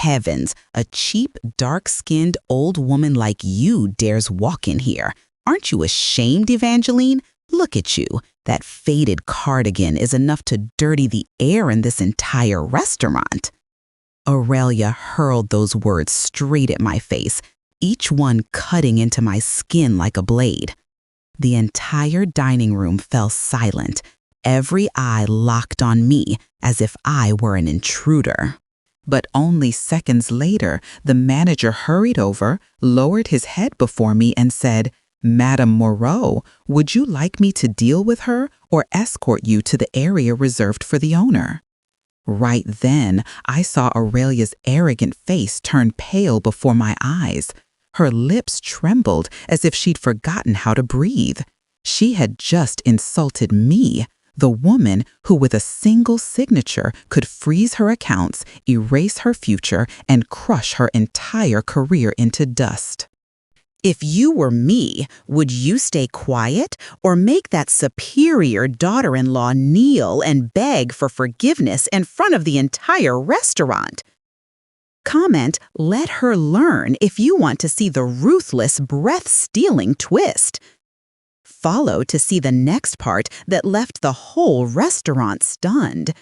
heavens, a cheap, dark-skinned old woman like you dares walk in here. Aren't you ashamed, Evangeline? Look at you. That faded cardigan is enough to dirty the air in this entire restaurant." Aurelia hurled those words straight at my face, each one cutting into my skin like a blade. The entire dining room fell silent, every eye locked on me as if I were an intruder. But only seconds later, the manager hurried over, lowered his head before me and said, "Madame Moreau, would you like me to deal with her or escort you to the area reserved for the owner?" Right then, I saw Aurelia's arrogant face turn pale before my eyes. Her lips trembled as if she'd forgotten how to breathe. She had just insulted me, the woman who with a single signature could freeze her accounts, erase her future, and crush her entire career into dust. If you were me, would you stay quiet or make that superior daughter-in-law kneel and beg for forgiveness in front of the entire restaurant? Comment, "Let her learn," if you want to see the ruthless, breath-stealing twist. Follow to see the next part that left the whole restaurant stunned.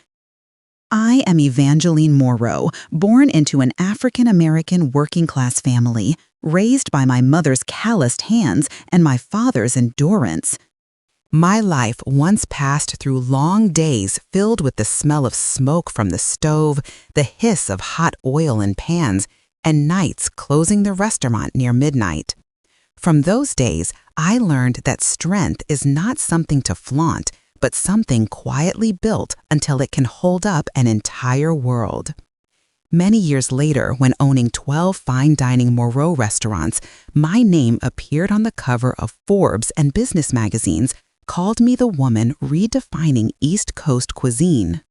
I am Evangeline Moreau, born into an African-American working-class family, raised by my mother's calloused hands and my father's endurance. My life once passed through long days filled with the smell of smoke from the stove, the hiss of hot oil in pans, and nights closing the restaurant near midnight. From those days, I learned that strength is not something to flaunt, but something quietly built until it can hold up an entire world. Many years later, when owning 12 fine dining Moreau restaurants, my name appeared on the cover of Forbes and business magazines, called me the woman redefining East Coast cuisine.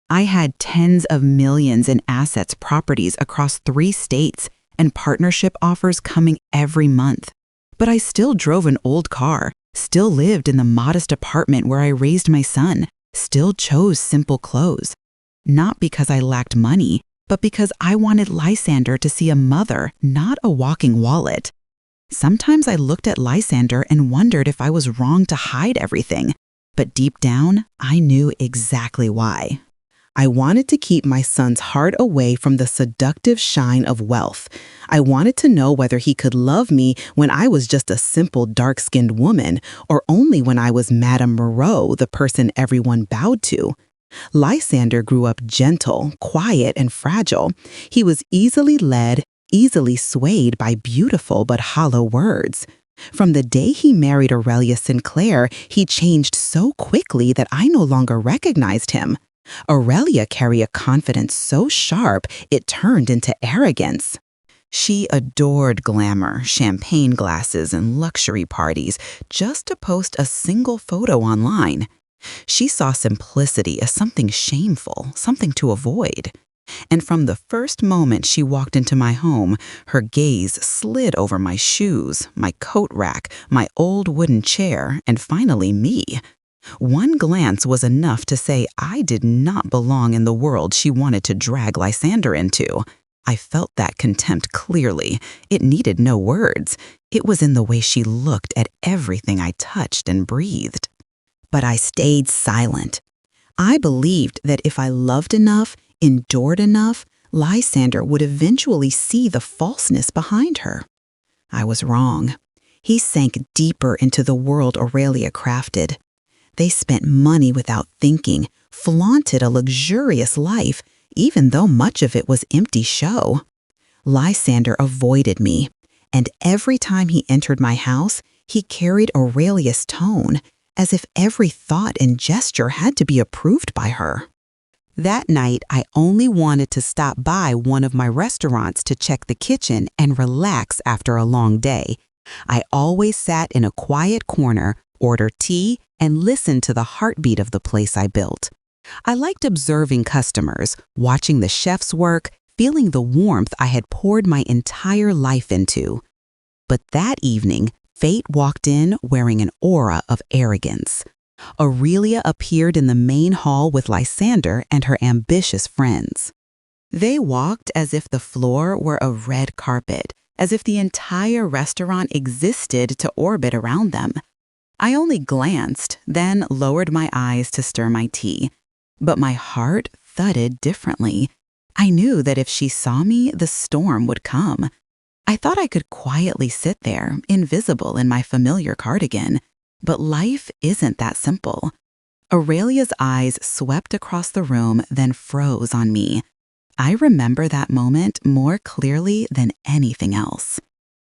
I had tens of millions in assets properties across 3 states and partnership offers coming every month. But I still drove an old car, still lived in the modest apartment where I raised my son, still chose simple clothes. Not because I lacked money, but because I wanted Lysander to see a mother, not a walking wallet. Sometimes I looked at Lysander and wondered if I was wrong to hide everything, but deep down, I knew exactly why. I wanted to keep my son's heart away from the seductive shine of wealth. I wanted to know whether he could love me when I was just a simple dark-skinned woman, or only when I was Madame Moreau, the person everyone bowed to. Lysander grew up gentle, quiet, and fragile. He was easily led, easily swayed by beautiful but hollow words. From the day he married Aurelia Sinclair, he changed so quickly that I no longer recognized him. Aurelia carried a confidence so sharp it turned into arrogance. She adored glamour, champagne glasses, and luxury parties just to post a single photo online. She saw simplicity as something shameful, something to avoid. And from the first moment she walked into my home, her gaze slid over my shoes, my coat rack, my old wooden chair, and finally me. One glance was enough to say I did not belong in the world she wanted to drag Lysander into. I felt that contempt clearly. It needed no words. It was in the way she looked at everything I touched and breathed. But I stayed silent. I believed that if I loved enough, endured enough, Lysander would eventually see the falseness behind her. I was wrong. He sank deeper into the world Aurelia crafted. They spent money without thinking, flaunted a luxurious life, even though much of it was empty show. Lysander avoided me, and every time he entered my house, he carried Aurelia's tone, as if every thought and gesture had to be approved by her. That night, I only wanted to stop by one of my restaurants to check the kitchen and relax after a long day. I always sat in a quiet corner, ordered tea, and listened to the heartbeat of the place I built. I liked observing customers, watching the chefs work, feeling the warmth I had poured my entire life into. But that evening, fate walked in wearing an aura of arrogance. Aurelia appeared in the main hall with Lysander and her ambitious friends. They walked as if the floor were a red carpet, as if the entire restaurant existed to orbit around them. I only glanced, then lowered my eyes to stir my tea. But my heart thudded differently. I knew that if she saw me, the storm would come. I thought I could quietly sit there, invisible in my familiar cardigan. But life isn't that simple. Aurelia's eyes swept across the room, then froze on me. I remember that moment more clearly than anything else.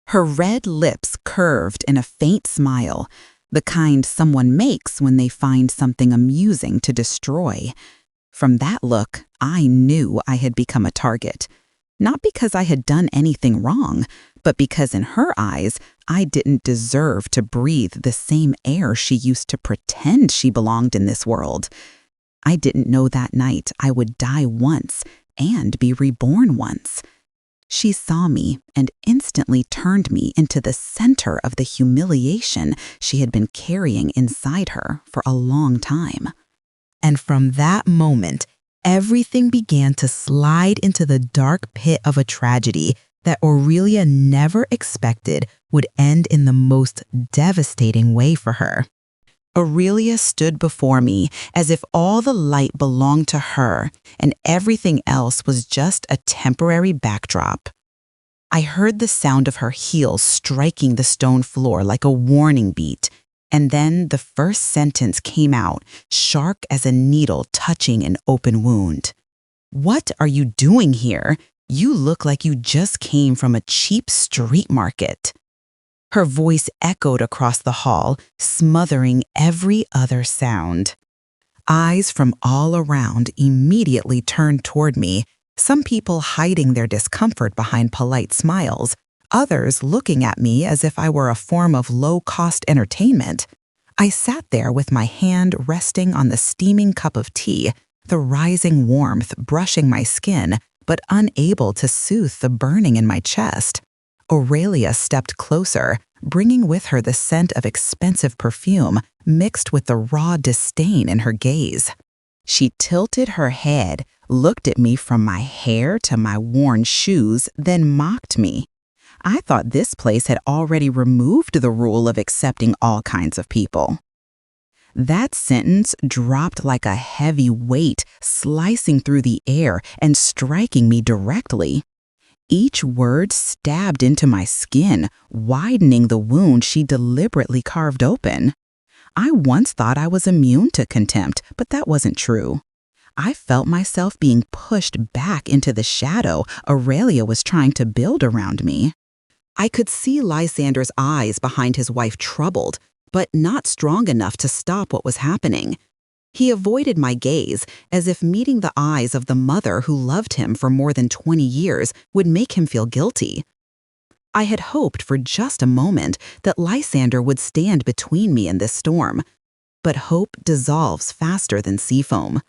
Her red lips curved in a faint smile, the kind someone makes when they find something amusing to destroy. From that look, I knew I had become a target. Not because I had done anything wrong, but because in her eyes, I didn't deserve to breathe the same air she used to pretend she belonged in this world. I didn't know that night I would die once and be reborn once. She saw me and instantly turned me into the center of the humiliation she had been carrying inside her for a long time. And from that moment, everything began to slide into the dark pit of a tragedy that Aurelia never expected would end in the most devastating way for her. Aurelia stood before me as if all the light belonged to her and everything else was just a temporary backdrop. I heard the sound of her heels striking the stone floor like a warning beat, and then the first sentence came out, sharp as a needle touching an open wound. "What are you doing here? You look like you just came from a cheap street market." Her voice echoed across the hall, smothering every other sound. Eyes from all around immediately turned toward me, some people hiding their discomfort behind polite smiles, others looking at me as if I were a form of low-cost entertainment. I sat there with my hand resting on the steaming cup of tea, the rising warmth brushing my skin, but unable to soothe the burning in my chest. Aurelia stepped closer, bringing with her the scent of expensive perfume mixed with the raw disdain in her gaze. She tilted her head, looked at me from my hair to my worn shoes, then mocked me. I thought this place had already removed the rule of accepting all kinds of people. That sentence dropped like a heavy weight, slicing through the air and striking me directly. Each word stabbed into my skin, widening the wound she deliberately carved open. I once thought I was immune to contempt, but that wasn't true. I felt myself being pushed back into the shadow Aurelia was trying to build around me. I could see Lysander's eyes behind his wife troubled, but not strong enough to stop what was happening. He avoided my gaze, as if meeting the eyes of the mother who loved him for more than 20 years would make him feel guilty. I had hoped for just a moment that Lysander would stand between me and this storm, but hope dissolves faster than sea foam.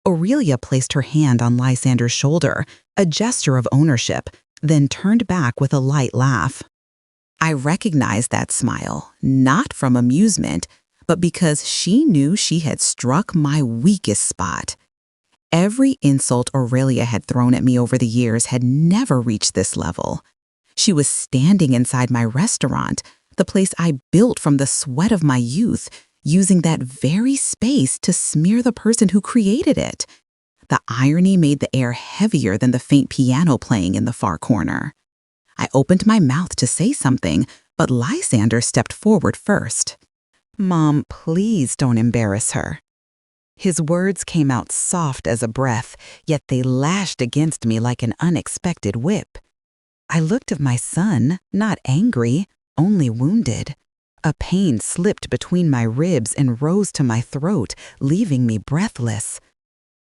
Aurelia placed her hand on Lysander's shoulder, a gesture of ownership, then turned back with a light laugh. I recognized that smile, not from amusement, but because she knew she had struck my weakest spot. Every insult Aurelia had thrown at me over the years had never reached this level. She was standing inside my restaurant, the place I built from the sweat of my youth, using that very space to smear the person who created it. The irony made the air heavier than the faint piano playing in the far corner. I opened my mouth to say something, but Lysander stepped forward first. "Mom, please don't embarrass her." His words came out soft as a breath, yet they lashed against me like an unexpected whip. I looked at my son, not angry, only wounded. A pain slipped between my ribs and rose to my throat, leaving me breathless.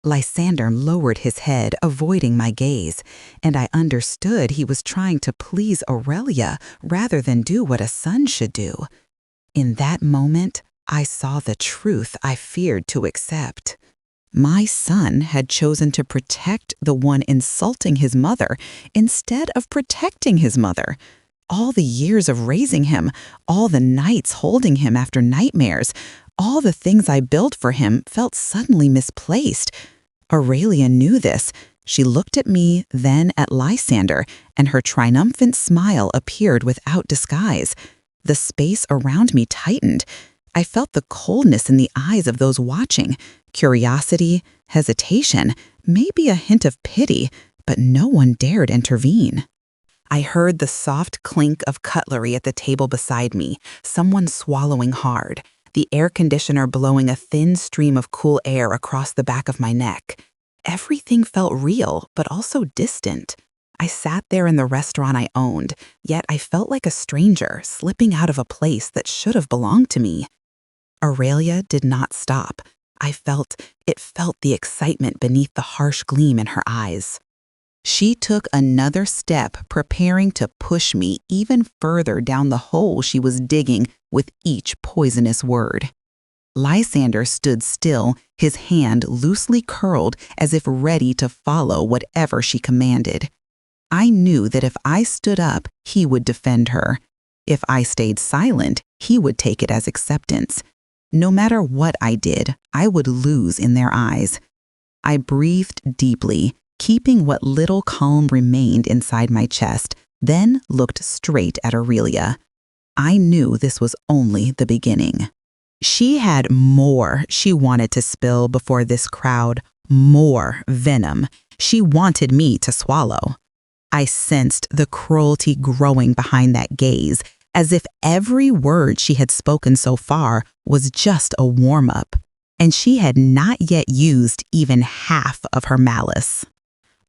Lysander lowered his head, avoiding my gaze, and I understood he was trying to please Aurelia rather than do what a son should do. In that moment, I saw the truth I feared to accept. My son had chosen to protect the one insulting his mother instead of protecting his mother. All the years of raising him, all the nights holding him after nightmares, all the things I built for him felt suddenly misplaced. Aurelia knew this, She looked at me, then at Lysander, and her triumphant smile appeared without disguise. The space around me tightened. I felt the coldness in the eyes of those watching, curiosity, hesitation, maybe a hint of pity, but no one dared intervene. I heard the soft clink of cutlery at the table beside me, someone swallowing hard, the air conditioner blowing a thin stream of cool air across the back of my neck. Everything felt real, but also distant. I sat there in the restaurant I owned, yet I felt like a stranger slipping out of a place that should have belonged to me. Aurelia did not stop. It felt the excitement beneath the harsh gleam in her eyes. She took another step, preparing to push me even further down the hole she was digging with each poisonous word. Lysander stood still, his hand loosely curled as if ready to follow whatever she commanded. I knew that if I stood up, he would defend her. If I stayed silent, he would take it as acceptance. No matter what I did, I would lose in their eyes. I breathed deeply, keeping what little calm remained inside my chest, then looked straight at Aurelia. I knew this was only the beginning. She had more she wanted to spill before this crowd, more venom she wanted me to swallow. I sensed the cruelty growing behind that gaze, as if every word she had spoken so far was just a warm-up, and she had not yet used even half of her malice.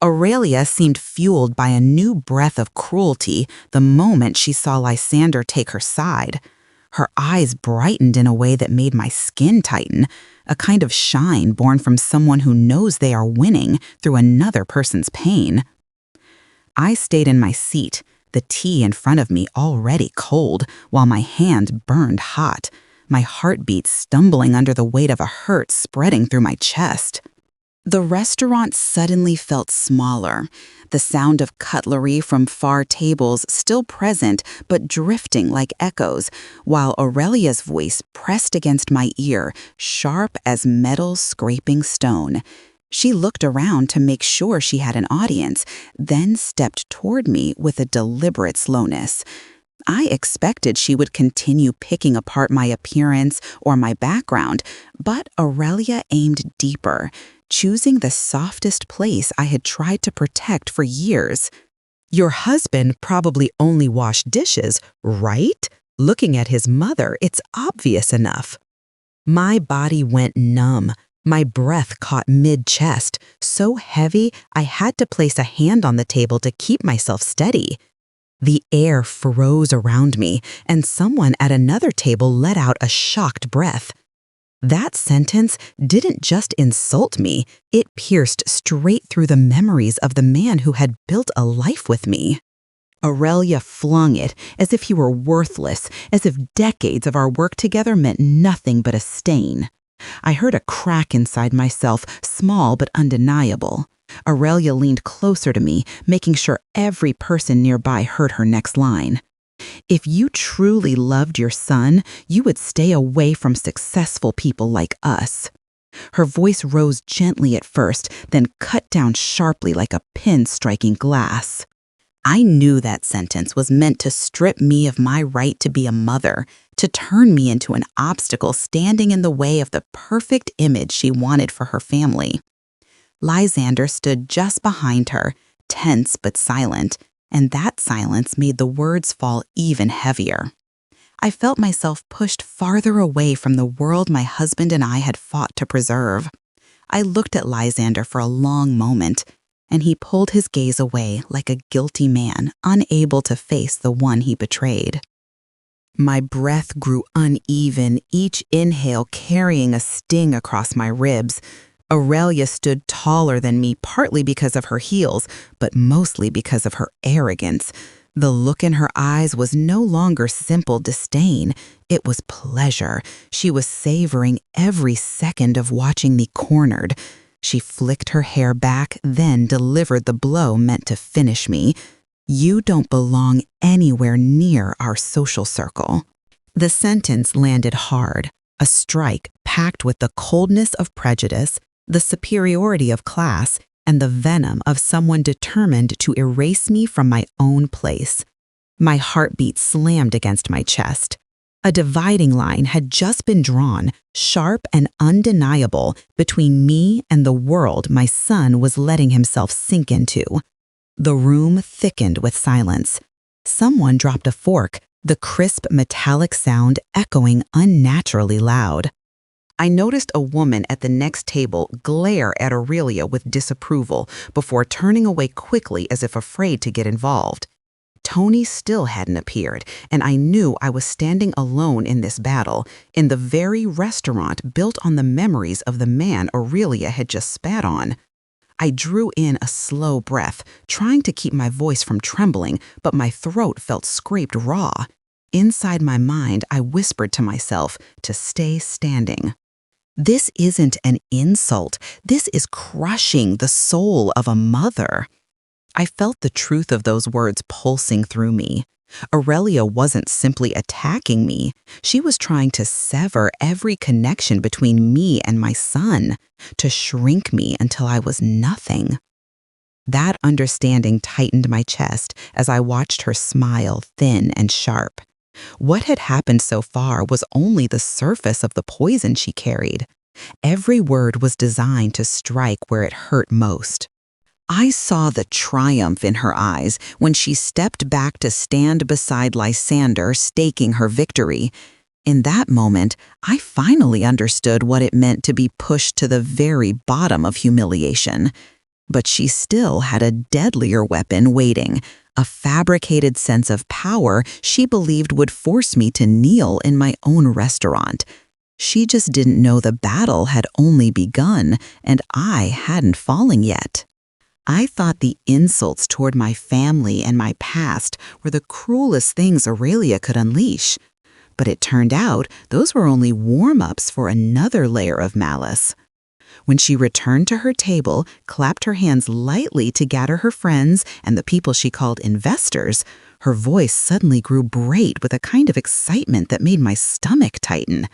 Aurelia seemed fueled by a new breath of cruelty the moment she saw Lysander take her side. Her eyes brightened in a way that made my skin tighten, a kind of shine born from someone who knows they are winning through another person's pain. I stayed in my seat, the tea in front of me already cold, while my hand burned hot, my heartbeat stumbling under the weight of a hurt spreading through my chest. The restaurant suddenly felt smaller, the sound of cutlery from far tables still present but drifting like echoes, while Aurelia's voice pressed against my ear, sharp as metal scraping stone. She looked around to make sure she had an audience, then stepped toward me with a deliberate slowness. I expected she would continue picking apart my appearance or my background, but Aurelia aimed deeper, choosing the softest place I had tried to protect for years. "Your husband probably only washed dishes, right? Looking at his mother, it's obvious enough." My body went numb. My breath caught mid-chest, so heavy I had to place a hand on the table to keep myself steady. The air froze around me, and someone at another table let out a shocked breath. That sentence didn't just insult me, it pierced straight through the memories of the man who had built a life with me. Aurelia flung it as if he were worthless, as if decades of our work together meant nothing but a stain. I heard a crack inside myself, small but undeniable. Aurelia leaned closer to me, making sure every person nearby heard her next line. "If you truly loved your son, you would stay away from successful people like us." Her voice rose gently at first, then cut down sharply like a pin striking glass. I knew that sentence was meant to strip me of my right to be a mother, to turn me into an obstacle standing in the way of the perfect image she wanted for her family. Lysander stood just behind her, tense but silent, and that silence made the words fall even heavier. I felt myself pushed farther away from the world my husband and I had fought to preserve. I looked at Lysander for a long moment, and he pulled his gaze away like a guilty man, unable to face the one he betrayed. My breath grew uneven, each inhale carrying a sting across my ribs. Aurelia stood taller than me, partly because of her heels, but mostly because of her arrogance. The look in her eyes was no longer simple disdain. It was pleasure. She was savoring every second of watching me cornered. She flicked her hair back, then delivered the blow meant to finish me. "You don't belong anywhere near our social circle." The sentence landed hard, a strike packed with the coldness of prejudice, the superiority of class, and the venom of someone determined to erase me from my own place. My heartbeat slammed against my chest. A dividing line had just been drawn, sharp and undeniable, between me and the world my son was letting himself sink into. The room thickened with silence. Someone dropped a fork, the crisp metallic sound echoing unnaturally loud. I noticed a woman at the next table glare at Aurelia with disapproval before turning away quickly as if afraid to get involved. Tony still hadn't appeared, and I knew I was standing alone in this battle, in the very restaurant built on the memories of the man Aurelia had just spat on. I drew in a slow breath, trying to keep my voice from trembling, but my throat felt scraped raw. Inside my mind, I whispered to myself to stay standing. This isn't an insult. This is crushing the soul of a mother. I felt the truth of those words pulsing through me. Aurelia wasn't simply attacking me. She was trying to sever every connection between me and my son, to shrink me until I was nothing. That understanding tightened my chest as I watched her smile thin and sharp. What had happened so far was only the surface of the poison she carried. Every word was designed to strike where it hurt most. I saw the triumph in her eyes when she stepped back to stand beside Lysander, staking her victory. In that moment, I finally understood what it meant to be pushed to the very bottom of humiliation. But she still had a deadlier weapon waiting, a fabricated sense of power she believed would force me to kneel in my own restaurant. She just didn't know the battle had only begun, and I hadn't fallen yet. I thought the insults toward my family and my past were the cruelest things Aurelia could unleash. But it turned out those were only warm-ups for another layer of malice. When she returned to her table, clapped her hands lightly to gather her friends and the people she called investors, her voice suddenly grew brayed with a kind of excitement that made my stomach tighten.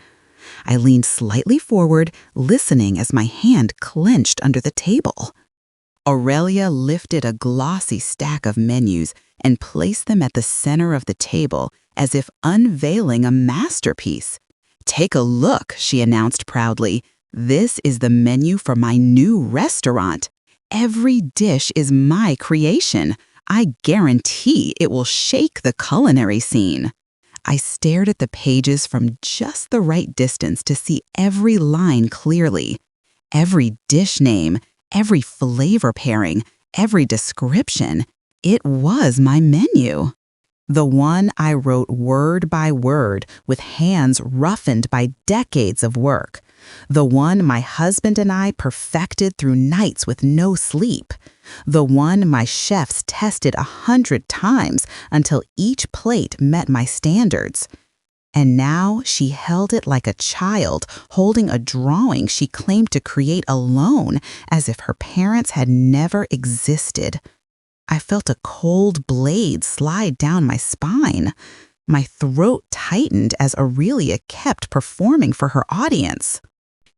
I leaned slightly forward, listening as my hand clenched under the table. Aurelia lifted a glossy stack of menus and placed them at the center of the table as if unveiling a masterpiece. "Take a look," she announced proudly. "This is the menu for my new restaurant. Every dish is my creation. I guarantee it will shake the culinary scene." I stared at the pages from just the right distance to see every line clearly. Every dish name, every flavor pairing, every description. It was my menu. The one I wrote word by word with hands roughened by decades of work. The one my husband and I perfected through nights with no sleep. The one my chefs tested 100 times until each plate met my standards. And now she held it like a child holding a drawing she claimed to create alone, as if her parents had never existed. I felt a cold blade slide down my spine. My throat tightened as Aurelia kept performing for her audience.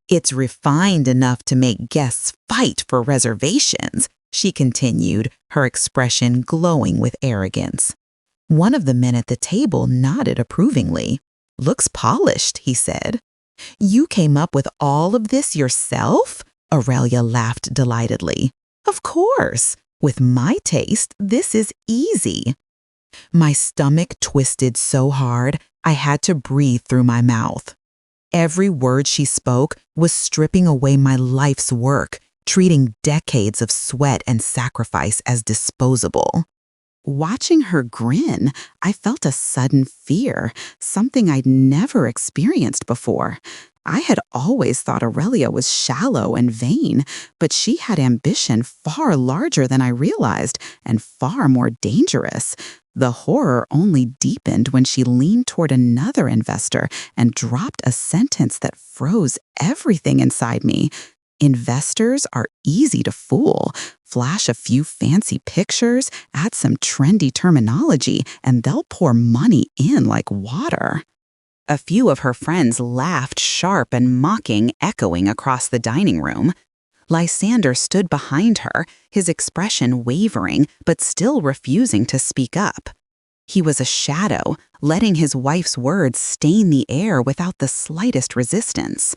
"It's refined enough to make guests fight for reservations," she continued, her expression glowing with arrogance. One of the men at the table nodded approvingly. "Looks polished," he said. "You came up with all of this yourself?" Aurelia laughed delightedly. "Of course. With my taste, this is easy." My stomach twisted so hard, I had to breathe through my mouth. Every word she spoke was stripping away my life's work, treating decades of sweat and sacrifice as disposable. Watching her grin, I felt a sudden fear, something I'd never experienced before. I had always thought Aurelia was shallow and vain, but she had ambition far larger than I realized and far more dangerous. The horror only deepened when she leaned toward another investor and dropped a sentence that froze everything inside me. Investors are easy to fool. Flash a few fancy pictures, add some trendy terminology, and they'll pour money in like water. A few of her friends laughed sharp and mocking, echoing across the dining room. Lysander stood behind her, his expression wavering but still refusing to speak up. He was a shadow, letting his wife's words stain the air without the slightest resistance.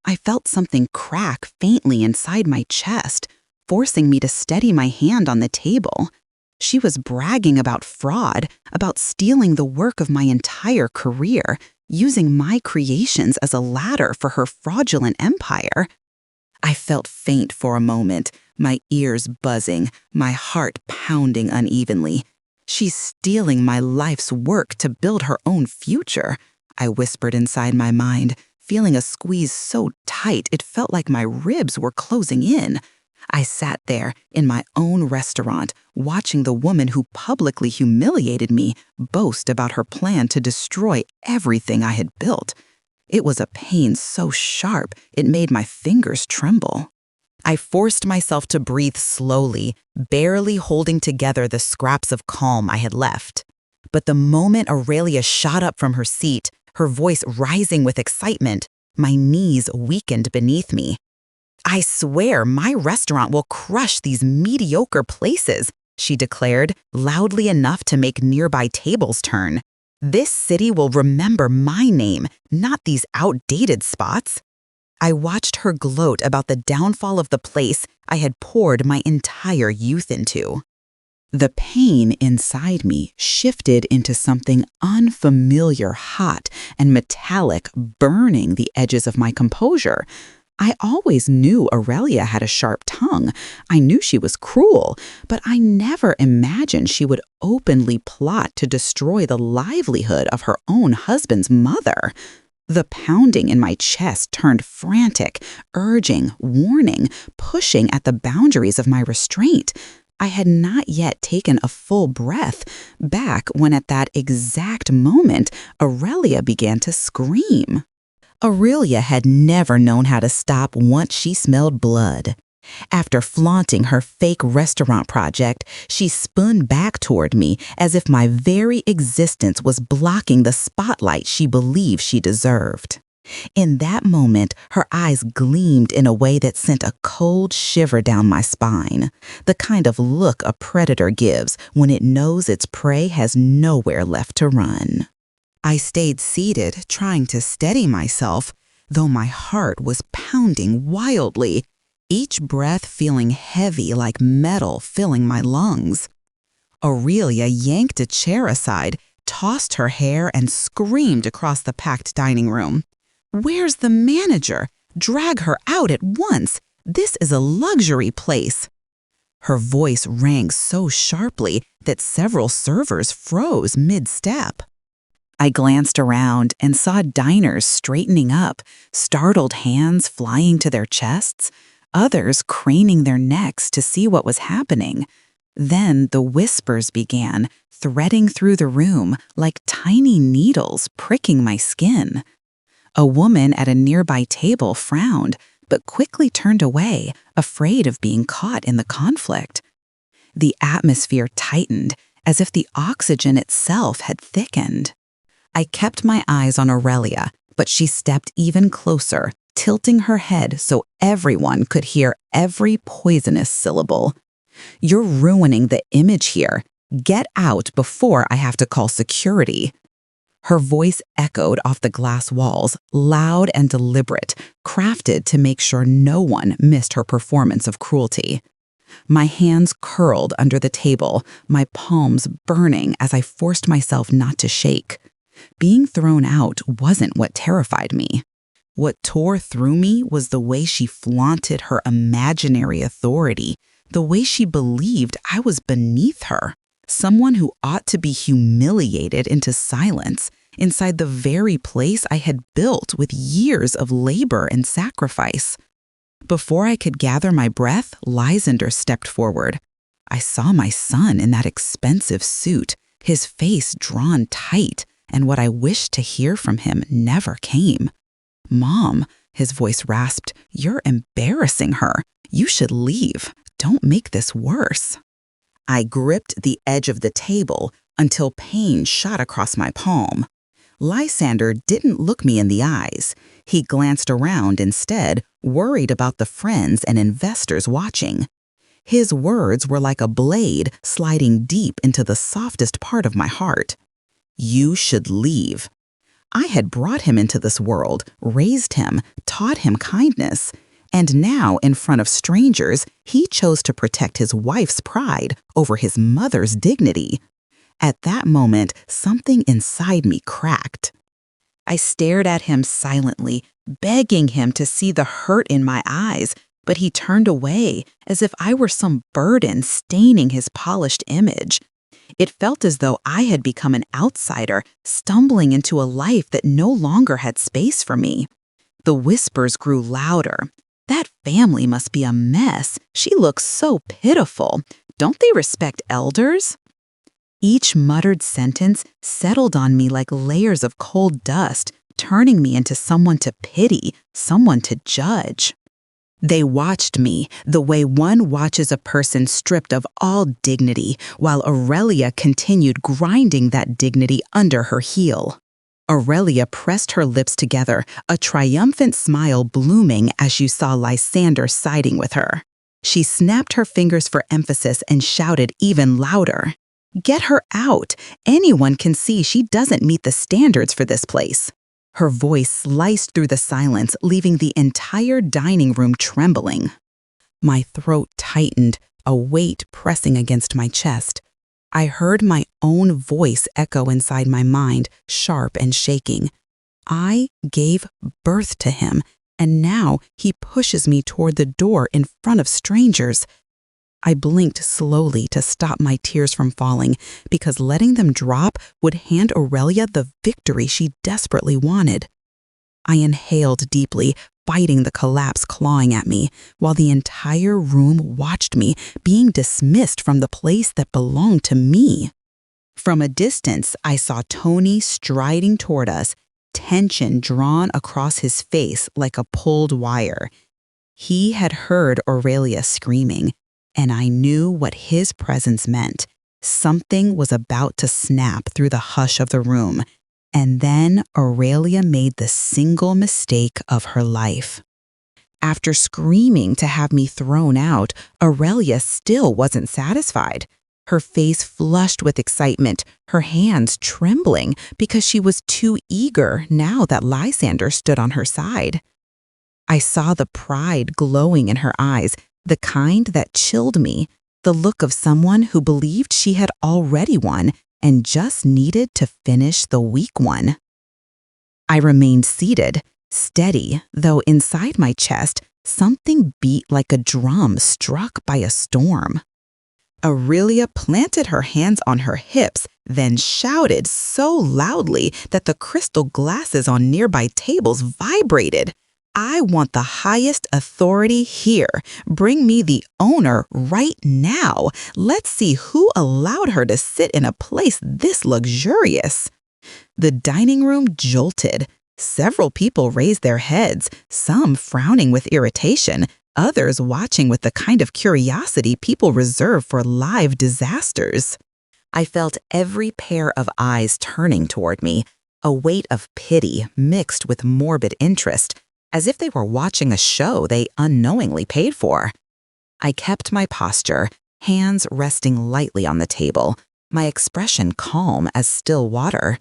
I felt something crack faintly inside my chest, forcing me to steady my hand on the table. She was bragging about fraud, about stealing the work of my entire career, using my creations as a ladder for her fraudulent empire. I felt faint for a moment, my ears buzzing, my heart pounding unevenly. She's stealing my life's work to build her own future, I whispered inside my mind, feeling a squeeze so tight it felt like my ribs were closing in. I sat there in my own restaurant, watching the woman who publicly humiliated me boast about her plan to destroy everything I had built. It was a pain so sharp it made my fingers tremble. I forced myself to breathe slowly, barely holding together the scraps of calm I had left. But the moment Aurelia shot up from her seat, her voice rising with excitement, my knees weakened beneath me. "I swear my restaurant will crush these mediocre places," she declared, loudly enough to make nearby tables turn. "This city will remember my name, not these outdated spots." I watched her gloat about the downfall of the place I had poured my entire youth into. The pain inside me shifted into something unfamiliar, hot and metallic, burning the edges of my composure. I always knew Aurelia had a sharp tongue. I knew she was cruel, but I never imagined she would openly plot to destroy the livelihood of her own husband's mother. The pounding in my chest turned frantic, urging, warning, pushing at the boundaries of my restraint. I had not yet taken a full breath back when at that exact moment, Aurelia began to scream. Aurelia had never known how to stop once she smelled blood. After flaunting her fake restaurant project, she spun back toward me as if my very existence was blocking the spotlight she believed she deserved. In that moment, her eyes gleamed in a way that sent a cold shiver down my spine, the kind of look a predator gives when it knows its prey has nowhere left to run. I stayed seated, trying to steady myself, though my heart was pounding wildly, each breath feeling heavy like metal filling my lungs. Aurelia yanked a chair aside, tossed her hair, and screamed across the packed dining room. "Where's the manager? Drag her out at once. This is a luxury place." Her voice rang so sharply that several servers froze mid-step. I glanced around and saw diners straightening up, startled hands flying to their chests, others craning their necks to see what was happening. Then the whispers began, threading through the room like tiny needles pricking my skin. A woman at a nearby table frowned, but quickly turned away, afraid of being caught in the conflict. The atmosphere tightened, as if the oxygen itself had thickened. I kept my eyes on Aurelia, but she stepped even closer, tilting her head so everyone could hear every poisonous syllable. "You're ruining the image here. Get out before I have to call security." Her voice echoed off the glass walls, loud and deliberate, crafted to make sure no one missed her performance of cruelty. My hands curled under the table, my palms burning as I forced myself not to shake. Being thrown out wasn't what terrified me. What tore through me was the way she flaunted her imaginary authority, the way she believed I was beneath her, someone who ought to be humiliated into silence inside the very place I had built with years of labor and sacrifice. Before I could gather my breath, Lysander stepped forward. I saw my son in that expensive suit, his face drawn tight, and what I wished to hear from him never came. "Mom," his voice rasped, "you're embarrassing her. You should leave. Don't make this worse." I gripped the edge of the table until pain shot across my palm. Lysander didn't look me in the eyes. He glanced around instead, worried about the friends and investors watching. His words were like a blade sliding deep into the softest part of my heart. You should leave. I had brought him into this world, raised him, taught him kindness, and now, in front of strangers, he chose to protect his wife's pride over his mother's dignity. At that moment, something inside me cracked. I stared at him silently, begging him to see the hurt in my eyes, but he turned away as if I were some burden staining his polished image. It felt as though I had become an outsider, stumbling into a life that no longer had space for me. The whispers grew louder. That family must be a mess. She looks so pitiful. Don't they respect elders? Each muttered sentence settled on me like layers of cold dust, turning me into someone to pity, someone to judge. They watched me the way one watches a person stripped of all dignity, while Aurelia continued grinding that dignity under her heel. Aurelia pressed her lips together, a triumphant smile blooming as she saw Lysander siding with her. She snapped her fingers for emphasis and shouted even louder. Get her out! Anyone can see she doesn't meet the standards for this place. Her voice sliced through the silence, leaving the entire dining room trembling. My throat tightened, a weight pressing against my chest. I heard my own voice echo inside my mind, sharp and shaking. I gave birth to him, and now he pushes me toward the door in front of strangers. I blinked slowly to stop my tears from falling, because letting them drop would hand Aurelia the victory she desperately wanted. I inhaled deeply, fighting the collapse clawing at me, while the entire room watched me, being dismissed from the place that belonged to me. From a distance, I saw Tony striding toward us, tension drawn across his face like a pulled wire. He had heard Aurelia screaming, and I knew what his presence meant. Something was about to snap through the hush of the room, and then Aurelia made the single mistake of her life. After screaming to have me thrown out, Aurelia still wasn't satisfied. Her face flushed with excitement, her hands trembling because she was too eager now that Lysander stood on her side. I saw the pride glowing in her eyes, the kind that chilled me, the look of someone who believed she had already won and just needed to finish the weak one. I remained seated, steady, though inside my chest, something beat like a drum struck by a storm. Aurelia planted her hands on her hips, then shouted so loudly that the crystal glasses on nearby tables vibrated. I want the highest authority here. Bring me the owner right now. Let's see who allowed her to sit in a place this luxurious. The dining room jolted. Several people raised their heads, some frowning with irritation, others watching with the kind of curiosity people reserve for live disasters. I felt every pair of eyes turning toward me, a weight of pity mixed with morbid interest, as if they were watching a show they unknowingly paid for. I kept my posture, hands resting lightly on the table, my expression calm as still water.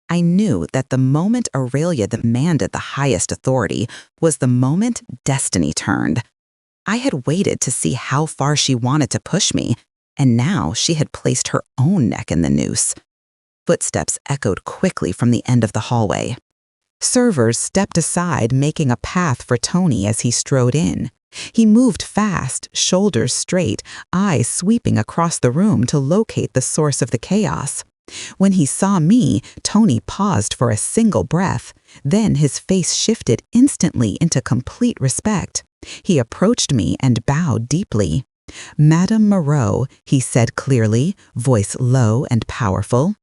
I knew that the moment Aurelia demanded the highest authority was the moment destiny turned. I had waited to see how far she wanted to push me, and now she had placed her own neck in the noose. Footsteps echoed quickly from the end of the hallway. Servers stepped aside, making a path for Tony as he strode in. He moved fast, shoulders straight, eyes sweeping across the room to locate the source of the chaos. When he saw me, Tony paused for a single breath. Then his face shifted instantly into complete respect. He approached me and bowed deeply. "Madame Moreau," he said clearly, voice low and powerful,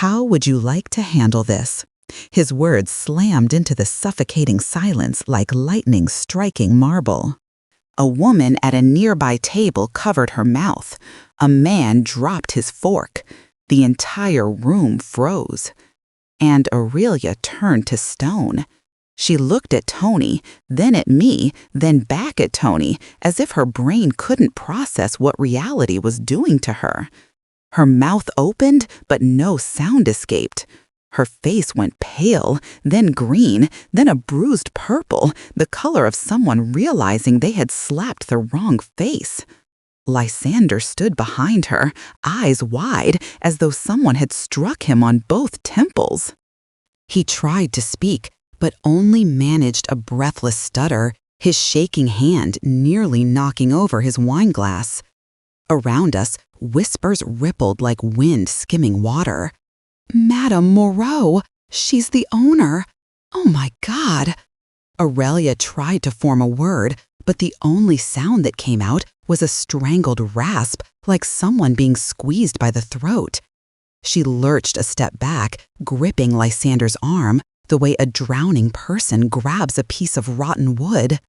"how would you like to handle this?" His words slammed into the suffocating silence like lightning striking marble. A woman at a nearby table covered her mouth. A man dropped his fork. The entire room froze. And Aurelia turned to stone. She looked at Tony, then at me, then back at Tony, as if her brain couldn't process what reality was doing to her. Her mouth opened, but no sound escaped. Her face went pale, then green, then a bruised purple, the color of someone realizing they had slapped the wrong face. Lysander stood behind her, eyes wide, as though someone had struck him on both temples. He tried to speak, but only managed a breathless stutter, his shaking hand nearly knocking over his wineglass. Around us, whispers rippled like wind skimming water. "Madame Moreau, she's the owner. Oh my God." Aurelia tried to form a word, but the only sound that came out was a strangled rasp, like someone being squeezed by the throat. She lurched a step back, gripping Lysander's arm, the way a drowning person grabs a piece of rotten wood.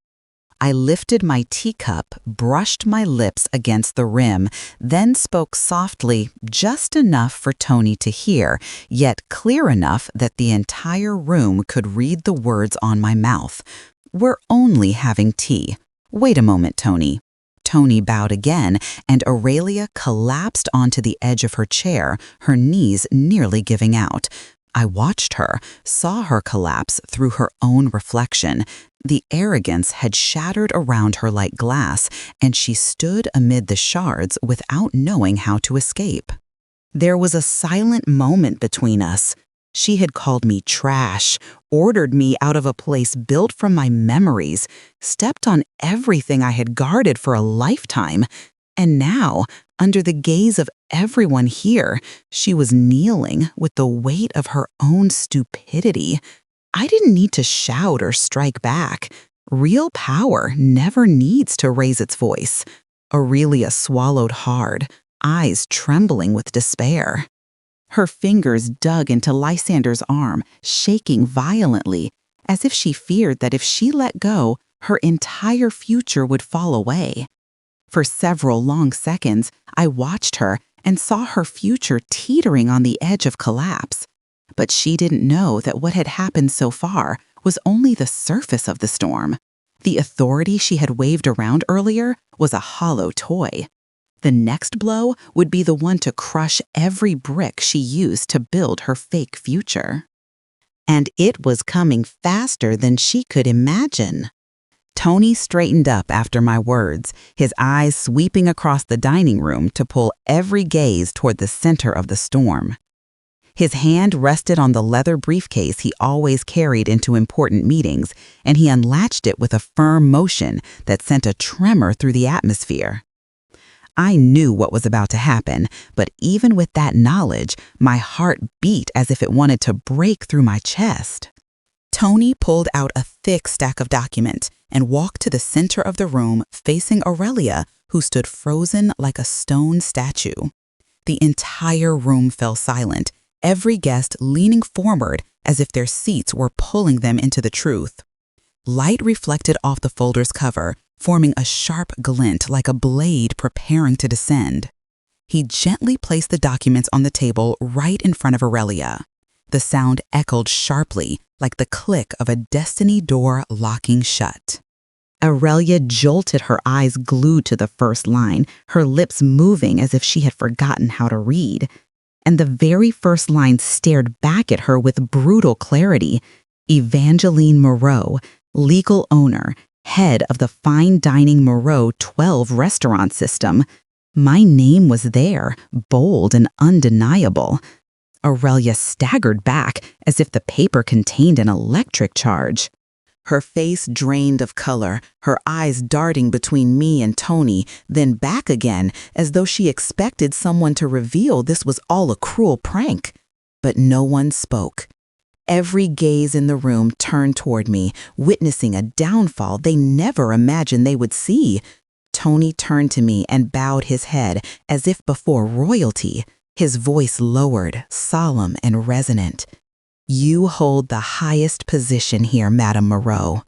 I lifted my teacup, brushed my lips against the rim, then spoke softly, just enough for Tony to hear, yet clear enough that the entire room could read the words on my mouth. "We're only having tea. Wait a moment, Tony." Tony bowed again, and Aurelia collapsed onto the edge of her chair, her knees nearly giving out. I watched her, saw her collapse through her own reflection. The arrogance had shattered around her like glass, and she stood amid the shards without knowing how to escape. There was a silent moment between us. She had called me trash, ordered me out of a place built from my memories, stepped on everything I had guarded for a lifetime. And now, under the gaze of everyone here, she was kneeling with the weight of her own stupidity. I didn't need to shout or strike back. Real power never needs to raise its voice. Aurelia swallowed hard, eyes trembling with despair. Her fingers dug into Lysander's arm, shaking violently, as if she feared that if she let go, her entire future would fall away. For several long seconds, I watched her and saw her future teetering on the edge of collapse. But she didn't know that what had happened so far was only the surface of the storm. The authority she had waved around earlier was a hollow toy. The next blow would be the one to crush every brick she used to build her fake future. And it was coming faster than she could imagine. Tony straightened up after my words, his eyes sweeping across the dining room to pull every gaze toward the center of the storm. His hand rested on the leather briefcase he always carried into important meetings, and he unlatched it with a firm motion that sent a tremor through the atmosphere. I knew what was about to happen, but even with that knowledge, my heart beat as if it wanted to break through my chest. Tony pulled out a thick stack of documents and walked to the center of the room facing Aurelia, who stood frozen like a stone statue. The entire room fell silent, every guest leaning forward as if their seats were pulling them into the truth. Light reflected off the folder's cover, forming a sharp glint like a blade preparing to descend. He gently placed the documents on the table right in front of Aurelia. The sound echoed sharply, like the click of a destiny door locking shut. Aurelia jolted, her eyes glued to the first line, her lips moving as if she had forgotten how to read. And the very first line stared back at her with brutal clarity. Evangeline Moreau, legal owner, head of the fine dining Moreau 12 restaurant system. My name was there, bold and undeniable. Aurelia staggered back as if the paper contained an electric charge. Her face drained of color, her eyes darting between me and Tony, then back again, as though she expected someone to reveal this was all a cruel prank. But no one spoke. Every gaze in the room turned toward me, witnessing a downfall they never imagined they would see. Tony turned to me and bowed his head as if before royalty. His voice lowered, solemn and resonant. "You hold the highest position here, Madame Moreau."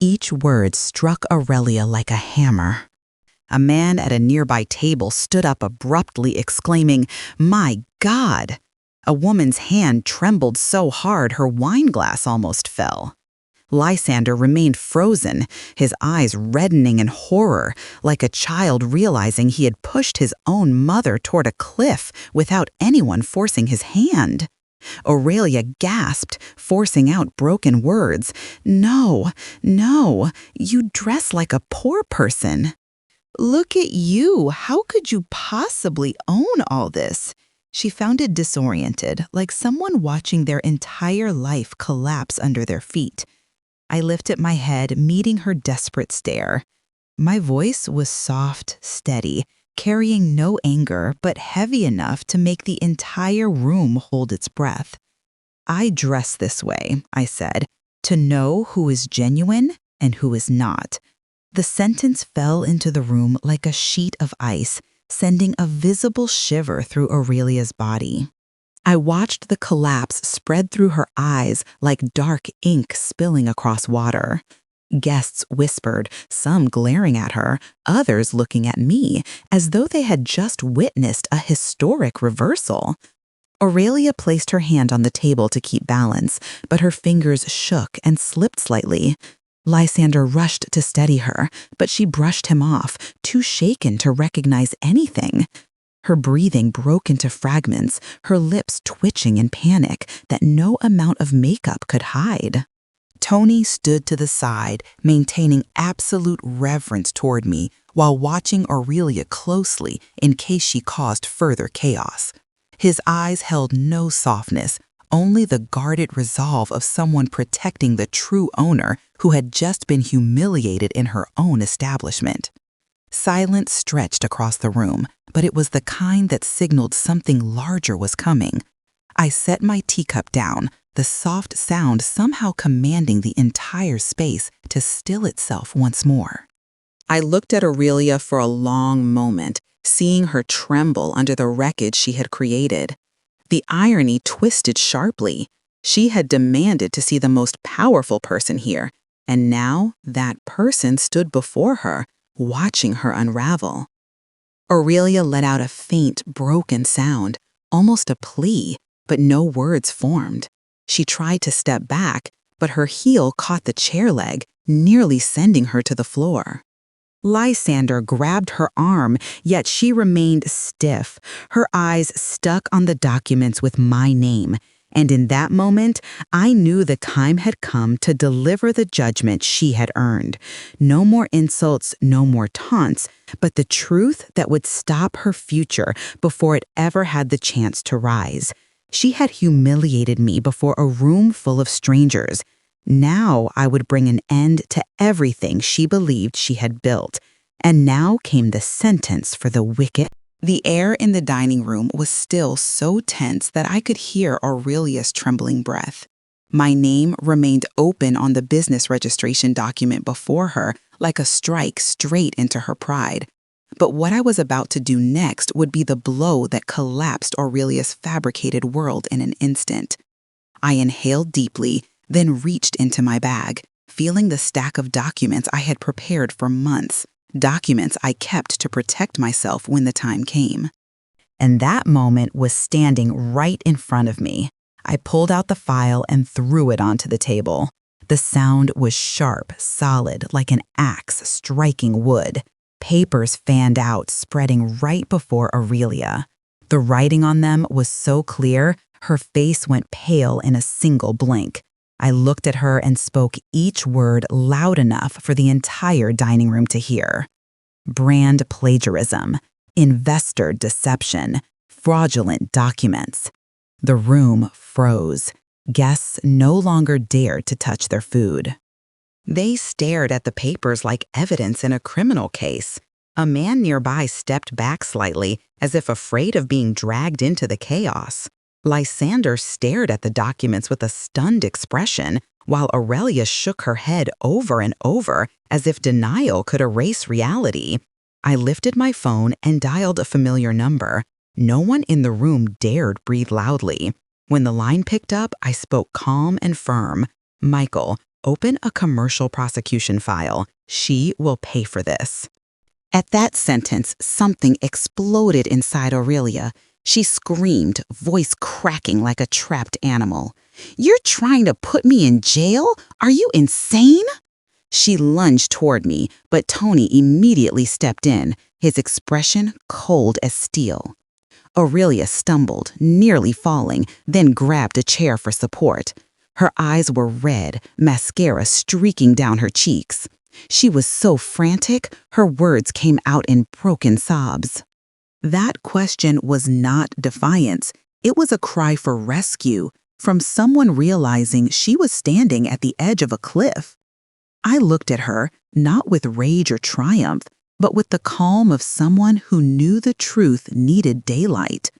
Each word struck Aurelia like a hammer. A man at a nearby table stood up abruptly, exclaiming, "My God!" A woman's hand trembled so hard her wine glass almost fell. Lysander remained frozen, his eyes reddening in horror, like a child realizing he had pushed his own mother toward a cliff without anyone forcing his hand. Aurelia gasped, forcing out broken words. "No, no, you dress like a poor person." "Look at you. How could you possibly own all this?" She sounded disoriented, like someone watching their entire life collapse under their feet. I lifted my head, meeting her desperate stare. My voice was soft, steady, carrying no anger, but heavy enough to make the entire room hold its breath. "I dress this way," I said, "to know who is genuine and who is not." The sentence fell into the room like a sheet of ice, sending a visible shiver through Aurelia's body. I watched the collapse spread through her eyes like dark ink spilling across water. Guests whispered, some glaring at her, others looking at me, as though they had just witnessed a historic reversal. Aurelia placed her hand on the table to keep balance, but her fingers shook and slipped slightly. Lysander rushed to steady her, but she brushed him off, too shaken to recognize anything. Her breathing broke into fragments, her lips twitching in panic that no amount of makeup could hide. Tony stood to the side, maintaining absolute reverence toward me while watching Aurelia closely in case she caused further chaos. His eyes held no softness, only the guarded resolve of someone protecting the true owner who had just been humiliated in her own establishment. Silence stretched across the room, but it was the kind that signaled something larger was coming. I set my teacup down, the soft sound somehow commanding the entire space to still itself once more. I looked at Aurelia for a long moment, seeing her tremble under the wreckage she had created. The irony twisted sharply. She had demanded to see the most powerful person here, and now that person stood before her, watching her unravel. Aurelia let out a faint, broken sound, almost a plea, but no words formed. She tried to step back, but her heel caught the chair leg, nearly sending her to the floor. Lysander grabbed her arm, yet she remained stiff, her eyes stuck on the documents with my name. And in that moment, I knew the time had come to deliver the judgment she had earned. No more insults, no more taunts, but the truth that would stop her future before it ever had the chance to rise. She had humiliated me before a room full of strangers. Now I would bring an end to everything she believed she had built. And now came the sentence for the wicked. The air in the dining room was still so tense that I could hear Aurelia's trembling breath. My name remained open on the business registration document before her, like a strike straight into her pride. But what I was about to do next would be the blow that collapsed Aurelia's fabricated world in an instant. I inhaled deeply, then reached into my bag, feeling the stack of documents I had prepared for months. Documents I kept to protect myself when the time came. And that moment was standing right in front of me. I pulled out the file and threw it onto the table. The sound was sharp, solid, like an axe striking wood. Papers fanned out, spreading right before Aurelia. The writing on them was so clear, her face went pale in a single blink. I looked at her and spoke each word loud enough for the entire dining room to hear. Brand plagiarism, investor deception, fraudulent documents. The room froze. Guests no longer dared to touch their food. They stared at the papers like evidence in a criminal case. A man nearby stepped back slightly, as if afraid of being dragged into the chaos. Lysander stared at the documents with a stunned expression, while Aurelia shook her head over and over as if denial could erase reality. I lifted my phone and dialed a familiar number. No one in the room dared breathe loudly. When the line picked up, I spoke calm and firm. "Michael, open a commercial prosecution file. She will pay for this." At that sentence, something exploded inside Aurelia. She screamed, voice cracking like a trapped animal. "You're trying to put me in jail? Are you insane?" She lunged toward me, but Tony immediately stepped in, his expression cold as steel. Aurelia stumbled, nearly falling, then grabbed a chair for support. Her eyes were red, mascara streaking down her cheeks. She was so frantic, her words came out in broken sobs. That question was not defiance. It was a cry for rescue, from someone realizing she was standing at the edge of a cliff. I looked at her, not with rage or triumph, but with the calm of someone who knew the truth needed daylight.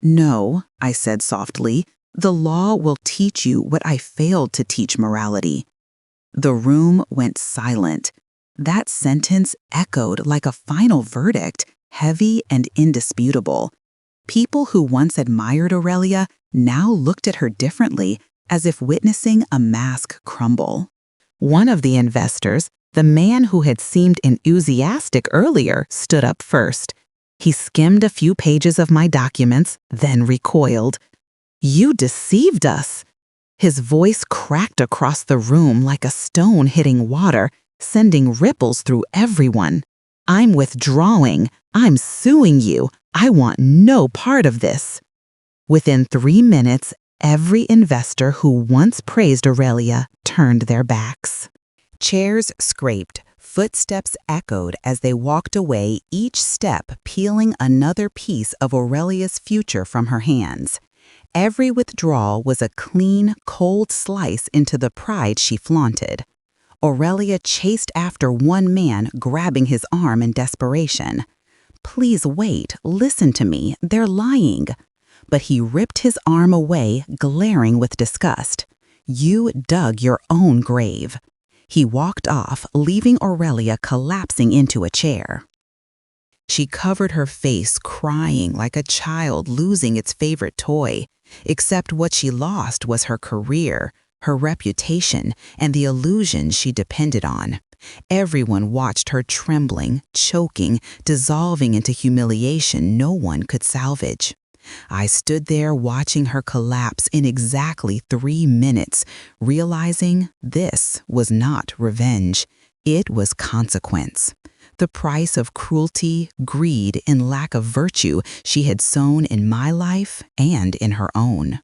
"No," I said softly, "the law will teach you what I failed to teach morality." The room went silent. That sentence echoed like a final verdict, heavy and indisputable. People who once admired Aurelia now looked at her differently, as if witnessing a mask crumble. One of the investors, the man who had seemed enthusiastic earlier, stood up first. He skimmed a few pages of my documents, then recoiled. "You deceived us." His voice cracked across the room like a stone hitting water, sending ripples through everyone. "I'm withdrawing. I'm suing you. I want no part of this." Within 3 minutes, every investor who once praised Aurelia turned their backs. Chairs scraped, footsteps echoed as they walked away, each step peeling another piece of Aurelia's future from her hands. Every withdrawal was a clean, cold slice into the pride she flaunted. Aurelia chased after one man, grabbing his arm in desperation. "Please wait, listen to me, they're lying." But he ripped his arm away, glaring with disgust. "You dug your own grave." He walked off, leaving Aurelia collapsing into a chair. She covered her face, crying like a child losing its favorite toy, except what she lost was her career, her reputation, and the illusion she depended on. Everyone watched her trembling, choking, dissolving into humiliation no one could salvage. I stood there watching her collapse in exactly 3 minutes, realizing this was not revenge. It was consequence. The price of cruelty, greed, and lack of virtue she had sown in my life and in her own.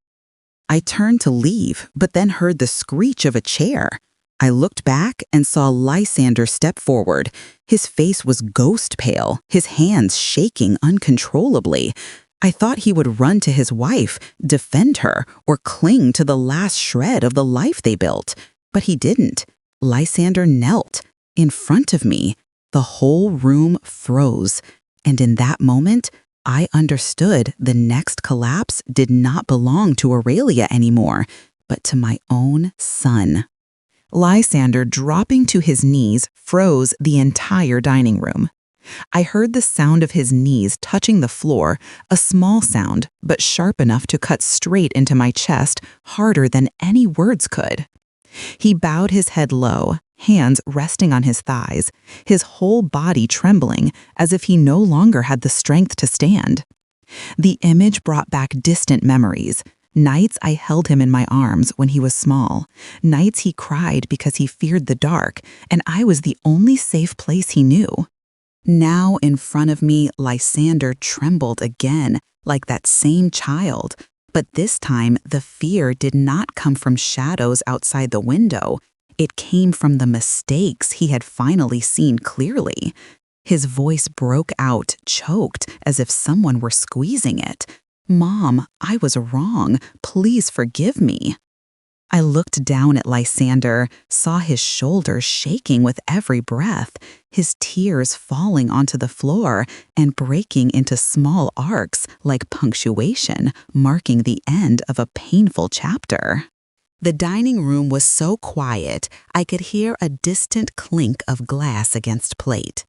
I turned to leave, but then heard the screech of a chair. I looked back and saw Lysander step forward. His face was ghost pale, his hands shaking uncontrollably. I thought he would run to his wife, defend her, or cling to the last shred of the life they built. But he didn't. Lysander knelt in front of me. The whole room froze. And in that moment, I understood the next collapse did not belong to Aurelia anymore, but to my own son. Lysander, dropping to his knees, froze the entire dining room. I heard the sound of his knees touching the floor, a small sound, but sharp enough to cut straight into my chest, harder than any words could. He bowed his head low, hands resting on his thighs, his whole body trembling, as if he no longer had the strength to stand. The image brought back distant memories. Nights I held him in my arms when he was small. Nights he cried because he feared the dark, and I was the only safe place he knew. Now in front of me, Lysander trembled again, like that same child. But this time, the fear did not come from shadows outside the window. It came from the mistakes he had finally seen clearly. His voice broke out, choked, as if someone were squeezing it. "Mom, I was wrong. Please forgive me." I looked down at Lysander, saw his shoulders shaking with every breath, his tears falling onto the floor and breaking into small arcs like punctuation, marking the end of a painful chapter. The dining room was so quiet, I could hear a distant clink of glass against plate.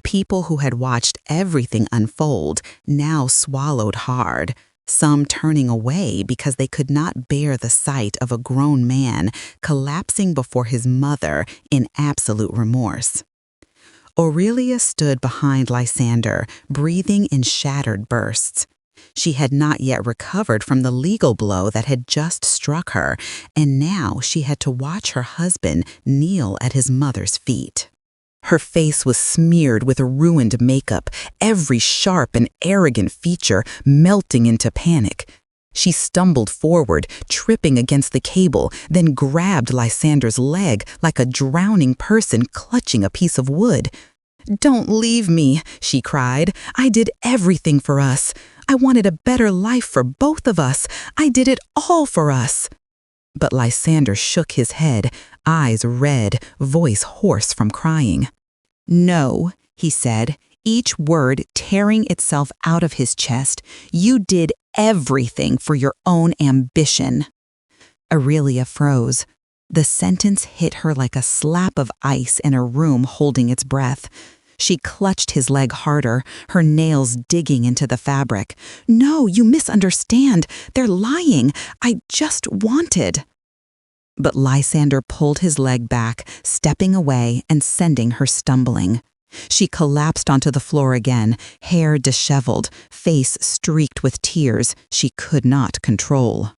People who had watched everything unfold now swallowed hard, some turning away because they could not bear the sight of a grown man collapsing before his mother in absolute remorse. Aurelia stood behind Lysander, breathing in shattered bursts. She had not yet recovered from the legal blow that had just struck her, and now she had to watch her husband kneel at his mother's feet. Her face was smeared with ruined makeup, every sharp and arrogant feature melting into panic. She stumbled forward, tripping against the cable, then grabbed Lysander's leg like a drowning person clutching a piece of wood. "Don't leave me," she cried. "I did everything for us. I wanted a better life for both of us. I did it all for us." But Lysander shook his head, eyes red, voice hoarse from crying. "No," he said, each word tearing itself out of his chest. "You did everything for your own ambition." Aurelia froze. The sentence hit her like a slap of ice in a room holding its breath. She clutched his leg harder, her nails digging into the fabric. "No, you misunderstand. They're lying. I just wanted." But Lysander pulled his leg back, stepping away and sending her stumbling. She collapsed onto the floor again, hair disheveled, face streaked with tears she could not control.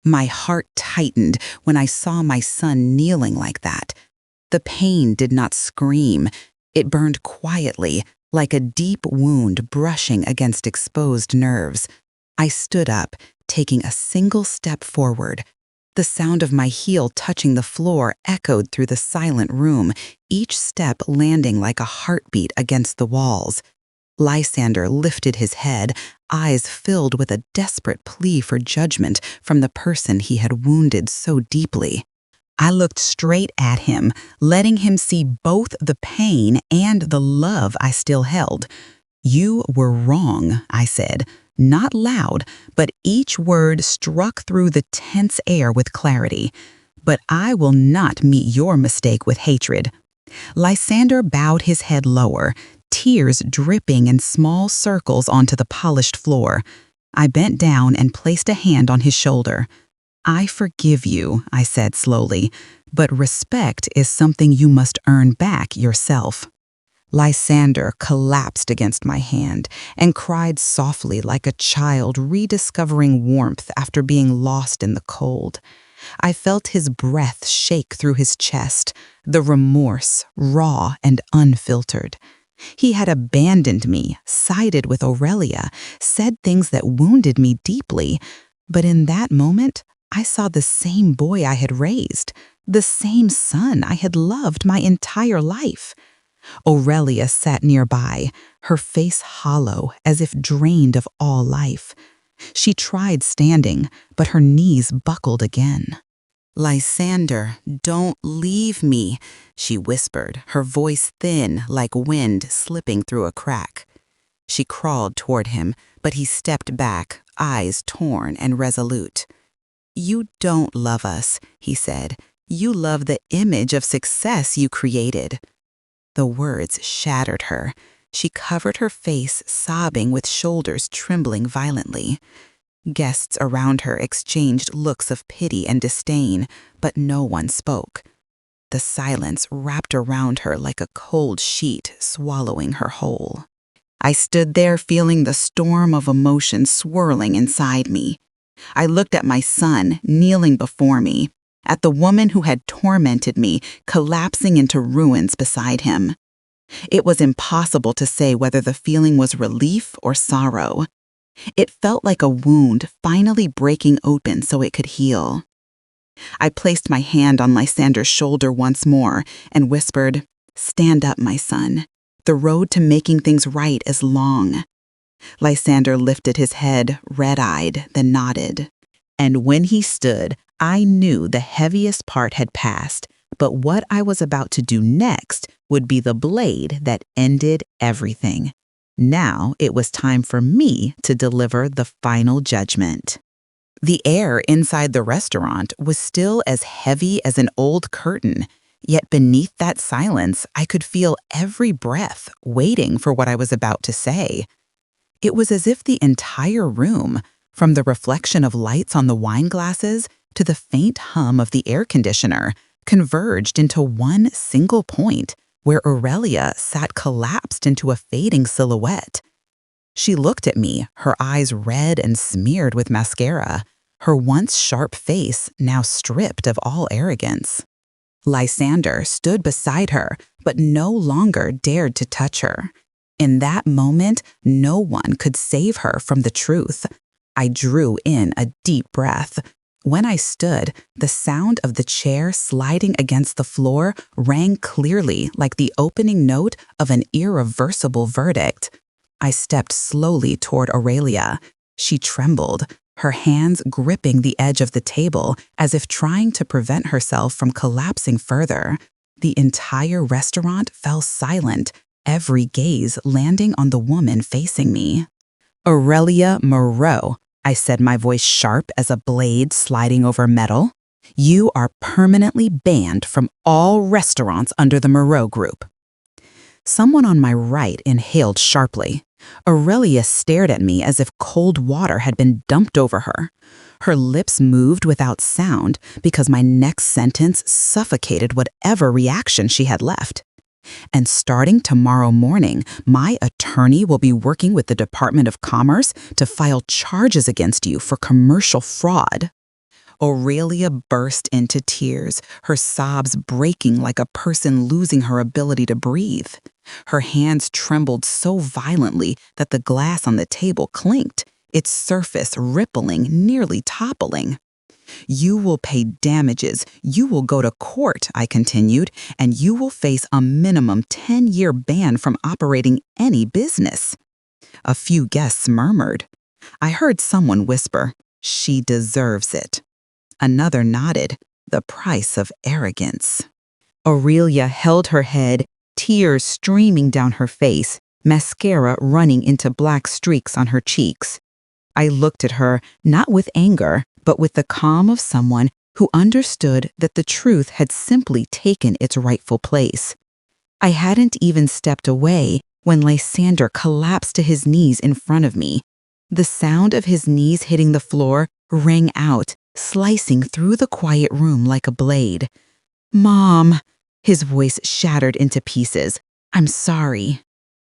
My heart tightened when I saw my son kneeling like that. The pain did not scream. It burned quietly, like a deep wound brushing against exposed nerves. I stood up, taking a single step forward. The sound of my heel touching the floor echoed through the silent room, each step landing like a heartbeat against the walls. Lysander lifted his head, eyes filled with a desperate plea for judgment from the person he had wounded so deeply. I looked straight at him, letting him see both the pain and the love I still held. "You were wrong," I said. Not loud, but each word struck through the tense air with clarity. "But I will not meet your mistake with hatred." Lysander bowed his head lower, tears dripping in small circles onto the polished floor. I bent down and placed a hand on his shoulder. "I forgive you," I said slowly, "but respect is something you must earn back yourself." Lysander collapsed against my hand and cried softly like a child rediscovering warmth after being lost in the cold. I felt his breath shake through his chest, the remorse, raw and unfiltered. He had abandoned me, sided with Aurelia, said things that wounded me deeply, but in that moment, I saw the same boy I had raised, the same son I had loved my entire life. Aurelia sat nearby, her face hollow as if drained of all life. She tried standing, but her knees buckled again. "Lysander, don't leave me," she whispered, her voice thin like wind slipping through a crack. She crawled toward him, but he stepped back, eyes torn and resolute. "You don't love us," he said. "You love the image of success you created." The words shattered her. She covered her face, sobbing with shoulders trembling violently. Guests around her exchanged looks of pity and disdain, but no one spoke. The silence wrapped around her like a cold sheet swallowing her whole. I stood there feeling the storm of emotion swirling inside me. I looked at my son kneeling before me, at the woman who had tormented me collapsing into ruins beside him. It was impossible to say whether the feeling was relief or sorrow. It felt like a wound finally breaking open so it could heal. I placed my hand on Lysander's shoulder once more and whispered, "Stand up, my son. The road to making things right is long." Lysander lifted his head, red-eyed, then nodded. And when he stood, I knew the heaviest part had passed, but what I was about to do next would be the blade that ended everything. Now it was time for me to deliver the final judgment. The air inside the restaurant was still as heavy as an old curtain, yet beneath that silence, I could feel every breath waiting for what I was about to say. It was as if the entire room, from the reflection of lights on the wine glasses to the faint hum of the air conditioner, converged into one single point where Aurelia sat collapsed into a fading silhouette. She looked at me, her eyes red and smeared with mascara, her once sharp face now stripped of all arrogance. Lysander stood beside her, but no longer dared to touch her. In that moment, no one could save her from the truth. I drew in a deep breath. When I stood, the sound of the chair sliding against the floor rang clearly like the opening note of an irreversible verdict. I stepped slowly toward Aurelia. She trembled, her hands gripping the edge of the table as if trying to prevent herself from collapsing further. The entire restaurant fell silent, every gaze landing on the woman facing me. "Aurelia Moreau," I said, my voice sharp as a blade sliding over metal. "You are permanently banned from all restaurants under the Moreau Group." Someone on my right inhaled sharply. Aurelia stared at me as if cold water had been dumped over her. Her lips moved without sound because my next sentence suffocated whatever reaction she had left. "And starting tomorrow morning, my attorney will be working with the Department of Commerce to file charges against you for commercial fraud." Aurelia burst into tears, her sobs breaking like a person losing her ability to breathe. Her hands trembled so violently that the glass on the table clinked, its surface rippling, nearly toppling. "You will pay damages, you will go to court," I continued, "and you will face a minimum 10-year ban from operating any business." A few guests murmured. I heard someone whisper, "She deserves it." Another nodded, "The price of arrogance." Aurelia held her head, tears streaming down her face, mascara running into black streaks on her cheeks. I looked at her, not with anger, but with the calm of someone who understood that the truth had simply taken its rightful place. I hadn't even stepped away when Lysander collapsed to his knees in front of me. The sound of his knees hitting the floor rang out, slicing through the quiet room like a blade. "Mom," his voice shattered into pieces, "I'm sorry.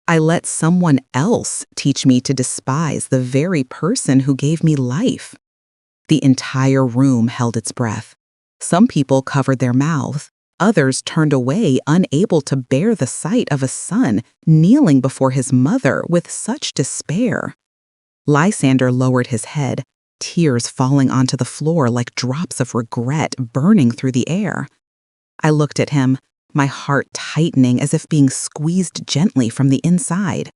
I let someone else teach me to despise the very person who gave me life." The entire room held its breath. Some people covered their mouths. Others turned away, unable to bear the sight of a son kneeling before his mother with such despair. Lysander lowered his head, tears falling onto the floor like drops of regret burning through the air. I looked at him, my heart tightening as if being squeezed gently from the inside.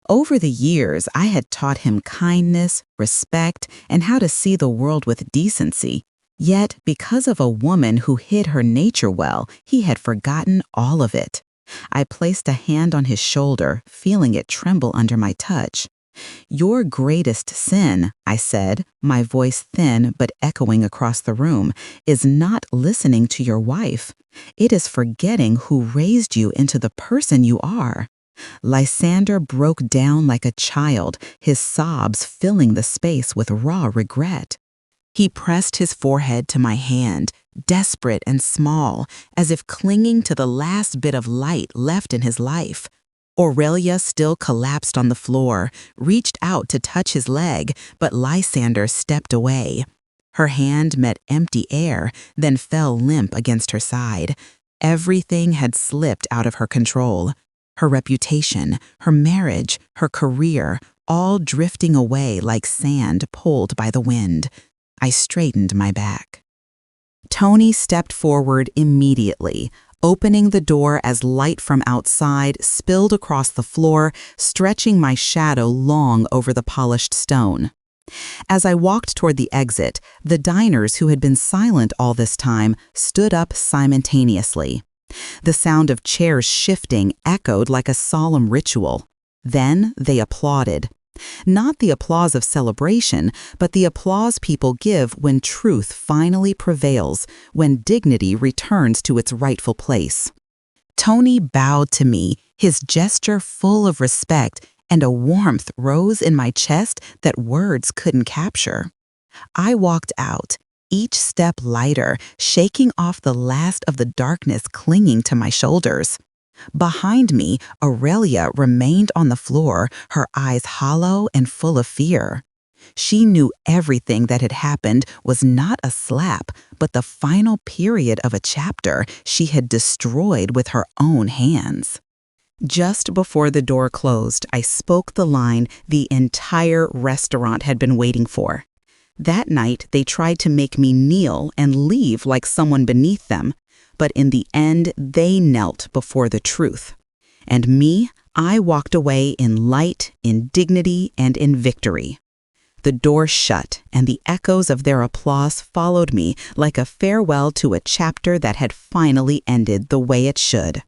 Over the years, I had taught him kindness, respect, and how to see the world with decency. Yet, because of a woman who hid her nature well, he had forgotten all of it. I placed a hand on his shoulder, feeling it tremble under my touch. "Your greatest sin," I said, my voice thin but echoing across the room, "is not listening to your wife. It is forgetting who raised you into the person you are." Lysander broke down like a child, his sobs filling the space with raw regret. He pressed his forehead to my hand, desperate and small, as if clinging to the last bit of light left in his life. Aurelia still collapsed on the floor, reached out to touch his leg, but Lysander stepped away. Her hand met empty air, then fell limp against her side. Everything had slipped out of her control. Her reputation, her marriage, her career, all drifting away like sand pulled by the wind. I straightened my back. Tony stepped forward immediately, opening the door as light from outside spilled across the floor, stretching my shadow long over the polished stone. As I walked toward the exit, the diners who had been silent all this time stood up simultaneously. The sound of chairs shifting echoed like a solemn ritual. Then they applauded. Not the applause of celebration, but the applause people give when truth finally prevails, when dignity returns to its rightful place. Tony bowed to me, his gesture full of respect, and a warmth rose in my chest that words couldn't capture. I walked out, each step lighter, shaking off the last of the darkness clinging to my shoulders. Behind me, Aurelia remained on the floor, her eyes hollow and full of fear. She knew everything that had happened was not a slap, but the final period of a chapter she had destroyed with her own hands. Just before the door closed, I spoke the line the entire restaurant had been waiting for. That night, they tried to make me kneel and leave like someone beneath them, but in the end, they knelt before the truth. And me, I walked away in light, in dignity, and in victory. The door shut, and the echoes of their applause followed me like a farewell to a chapter that had finally ended the way it should.